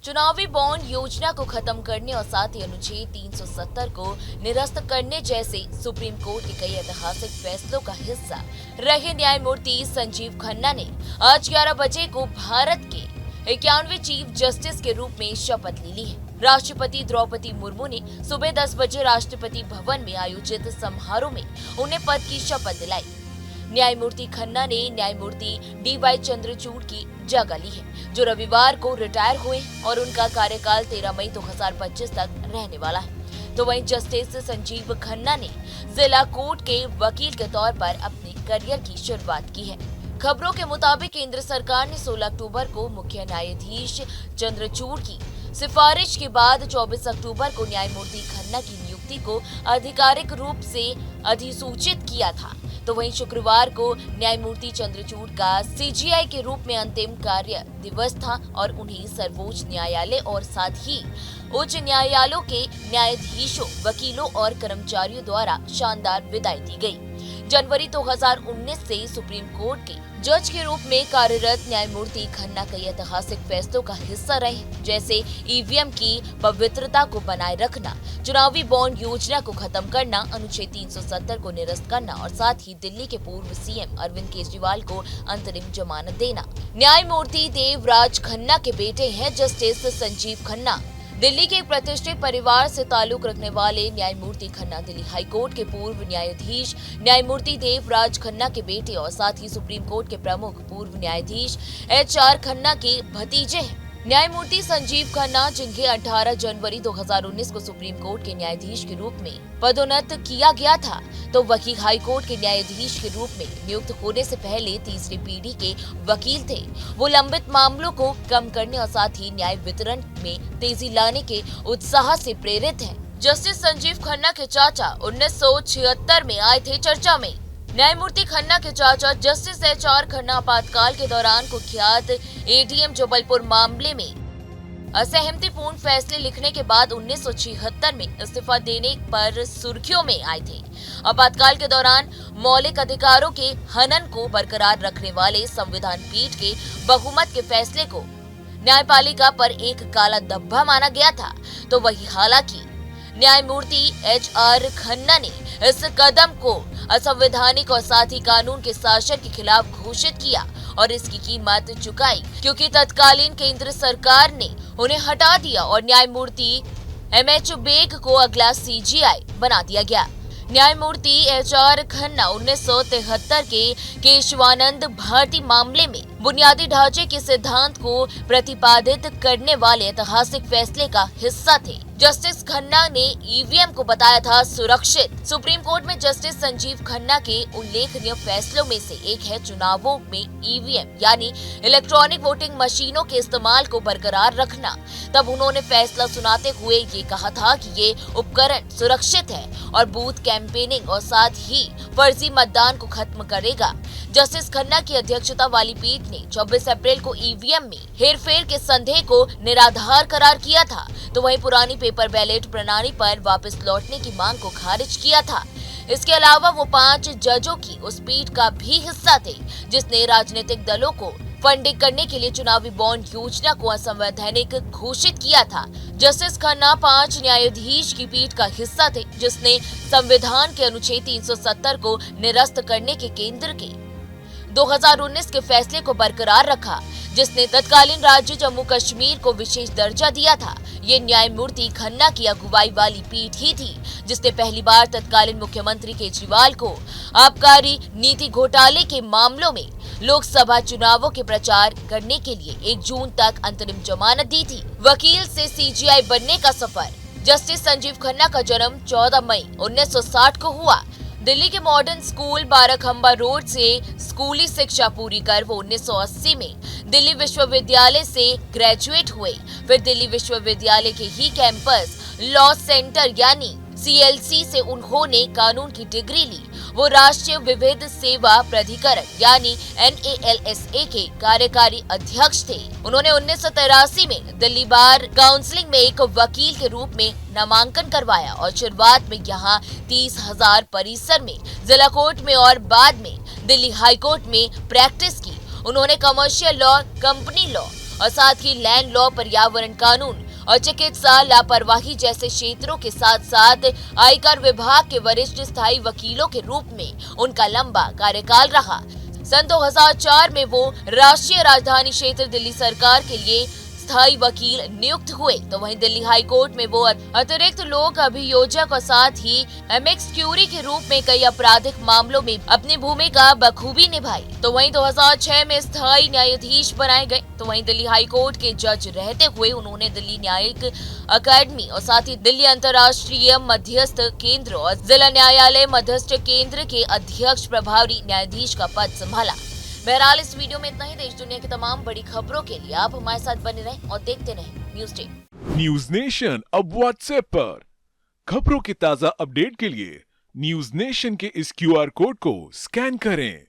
चुनावी बॉन्ड योजना को खत्म करने और साथ ही अनुच्छेद 370 को निरस्त करने जैसे सुप्रीम कोर्ट के कई ऐतिहासिक फैसलों का हिस्सा रहे न्यायमूर्ति संजीव खन्ना ने आज 11 बजे को भारत के 91वें चीफ जस्टिस के रूप में शपथ ली है। राष्ट्रपति द्रौपदी मुर्मू ने सुबह 10 बजे राष्ट्रपति भवन में आयोजित समारोह में उन्हें पद की शपथ दिलाई। न्यायमूर्ति खन्ना ने न्यायमूर्ति डी.वाई. चंद्रचूड़ की जगह ली है, जो रविवार को रिटायर हुए और उनका कार्यकाल 13 मई 2025 तक रहने वाला है। तो वहीं जस्टिस संजीव खन्ना ने जिला कोर्ट के वकील के तौर पर अपने करियर की शुरुआत की है। खबरों के मुताबिक केंद्र सरकार ने 16 अक्टूबर को मुख्य न्यायाधीश चंद्रचूड़ की सिफारिश के बाद 24 अक्टूबर को न्यायमूर्ति खन्ना की नियुक्ति को आधिकारिक रूप से अधिसूचित किया था। तो वहीं शुक्रवार को न्यायमूर्ति चंद्रचूड़ का सीजीआई के रूप में अंतिम कार्य दिवस था और उन्हें सर्वोच्च न्यायालय और साथ ही उच्च न्यायालयों के न्यायाधीशों, वकीलों और कर्मचारियों द्वारा शानदार विदाई दी गई। जनवरी 2019 से सुप्रीम कोर्ट के जज के रूप में कार्यरत न्यायमूर्ति खन्ना कई ऐतिहासिक फैसलों का हिस्सा रहे, जैसे ईवीएम की पवित्रता को बनाए रखना, चुनावी बॉन्ड योजना को खत्म करना, अनुच्छेद 370 को निरस्त करना और साथ ही दिल्ली के पूर्व सीएम अरविंद केजरीवाल को अंतरिम जमानत देना। न्यायमूर्ति देवराज खन्ना के बेटे हैं जस्टिस संजीव खन्ना। दिल्ली के एक प्रतिष्ठित परिवार से ताल्लुक रखने वाले न्यायमूर्ति खन्ना दिल्ली हाई कोर्ट के पूर्व न्यायाधीश न्यायमूर्ति देवराज खन्ना के बेटे और साथ ही सुप्रीम कोर्ट के प्रमुख पूर्व न्यायाधीश एच.आर. खन्ना के भतीजे हैं। न्यायमूर्ति संजीव खन्ना, जिन्हें 18 जनवरी 2019 को सुप्रीम कोर्ट के न्यायाधीश के रूप में पदोन्नत किया गया था, तो वही हाई कोर्ट के न्यायाधीश के रूप में नियुक्त होने से पहले तीसरी पीढ़ी के वकील थे। वो लंबित मामलों को कम करने और साथ ही न्याय वितरण में तेजी लाने के उत्साह से प्रेरित हैं। जस्टिस संजीव खन्ना के चाचा 1976 में आए थे चर्चा में। न्यायमूर्ति खन्ना के चाचा जस्टिस एच.आर. खन्ना आपातकाल के दौरान कुख्यात एटीएम जबलपुर मामले में असहमतिपूर्ण फैसले लिखने के बाद 1976 में इस्तीफा देने पर सुर्खियों में आए थे। आपातकाल के दौरान मौलिक अधिकारों के हनन को बरकरार रखने वाले संविधान पीठ के बहुमत के फैसले को न्यायपालिका पर एक काला धब्बा माना गया था। तो वही हालांकि न्यायमूर्ति एच.आर. खन्ना ने इस कदम को असंवैधानिक और साथ ही कानून के शासन के खिलाफ घोषित किया और इसकी कीमत चुकाई, क्योंकि तत्कालीन केंद्र सरकार ने उन्हें हटा दिया और न्यायमूर्ति एम.एच. बेग को अगला सीजीआई बना दिया गया। न्यायमूर्ति एच.आर. खन्ना 1973 के केशवानंद भारती मामले में बुनियादी ढांचे के सिद्धांत को प्रतिपादित करने वाले ऐतिहासिक फैसले का हिस्सा थे। जस्टिस खन्ना ने ईवीएम को बताया था सुरक्षित। सुप्रीम कोर्ट में जस्टिस संजीव खन्ना के उल्लेखनीय फैसलों में से एक है चुनावों में ईवीएम यानी इलेक्ट्रॉनिक वोटिंग मशीनों के इस्तेमाल को बरकरार रखना। तब उन्होंने फैसला सुनाते हुए ये कहा था कि ये उपकरण सुरक्षित है और बूथ कैंपेनिंग और साथ ही फर्जी मतदान को खत्म करेगा। जस्टिस खन्ना की अध्यक्षता वाली पीठ ने 24 अप्रैल को ईवीएम में हेरफेर के संदेह को निराधार करार किया था। तो वहीं पुरानी पेपर बैलेट प्रणाली पर वापस लौटने की मांग को खारिज किया था। इसके अलावा वो 5 जजों की उस पीठ का भी हिस्सा थे जिसने राजनीतिक दलों को फंडिंग करने के लिए चुनावी बॉन्ड योजना को असंवैधानिक घोषित किया था। जस्टिस खन्ना 5 न्यायाधीश की पीठ का हिस्सा थे जिसने संविधान के अनुच्छेद 370 को निरस्त करने के केंद्र के 2019 के फैसले को बरकरार रखा, जिसने तत्कालीन राज्य जम्मू कश्मीर को विशेष दर्जा दिया था। ये न्यायमूर्ति खन्ना की अगुवाई वाली पीठ ही थी जिसने पहली बार तत्कालीन मुख्यमंत्री केजरीवाल को आबकारी नीति घोटाले के मामलों में लोकसभा चुनावों के प्रचार करने के लिए 1 जून तक अंतरिम जमानत दी थी। वकील से सीजीआई बनने का सफर। जस्टिस संजीव खन्ना का जन्म 14 मई 1960 को हुआ। दिल्ली के मॉडर्न स्कूल बाराखंबा रोड से स्कूली शिक्षा पूरी कर वो 1980 में दिल्ली विश्वविद्यालय से ग्रेजुएट हुए। फिर दिल्ली विश्वविद्यालय के ही कैंपस लॉ सेंटर यानी सीएलसी से उन्होंने कानून की डिग्री ली। वो राष्ट्रीय विविध सेवा प्राधिकरण यानी NALSA के कार्यकारी अध्यक्ष थे। उन्होंने 1983 में दिल्ली बार काउंसिलिंग में एक वकील के रूप में नामांकन करवाया और शुरुआत में यहाँ 30,000 परिसर में जिला कोर्ट में और बाद में दिल्ली हाई कोर्ट में प्रैक्टिस की। उन्होंने कमर्शियल लॉ, कंपनी लॉ और साथ ही लैंड लॉ, पर्यावरण कानून और चिकित्सा लापरवाही जैसे क्षेत्रों के साथ साथ आयकर विभाग के वरिष्ठ स्थायी वकीलों के रूप में उनका लंबा कार्यकाल रहा। सन 2004 में वो राष्ट्रीय राजधानी क्षेत्र दिल्ली सरकार के लिए स्थायी वकील नियुक्त हुए, तो वहीं दिल्ली हाई कोर्ट में वो अतिरिक्त लोक अभियोजक और साथ ही एमिक्स क्यूरी के रूप में कई आपराधिक मामलों में अपनी भूमिका बखूबी निभाई। तो वहीं 2006 में स्थायी न्यायाधीश बनाए गए। तो वहीं दिल्ली हाई कोर्ट के जज रहते हुए उन्होंने दिल्ली न्यायिक अकादमी और साथ ही दिल्ली अंतर्राष्ट्रीय मध्यस्थ केंद्र और जिला न्यायालय मध्यस्थ केंद्र के अध्यक्ष प्रभारी न्यायाधीश का पद संभाला। बहरहाल इस वीडियो में इतना ही। देश दुनिया की तमाम बड़ी खबरों के लिए आप हमारे साथ बने रहें और देखते रहें न्यूज़ डे। न्यूज नेशन अब व्हाट्सएप पर खबरों के ताजा अपडेट के लिए न्यूज नेशन के इस QR कोड को स्कैन करें।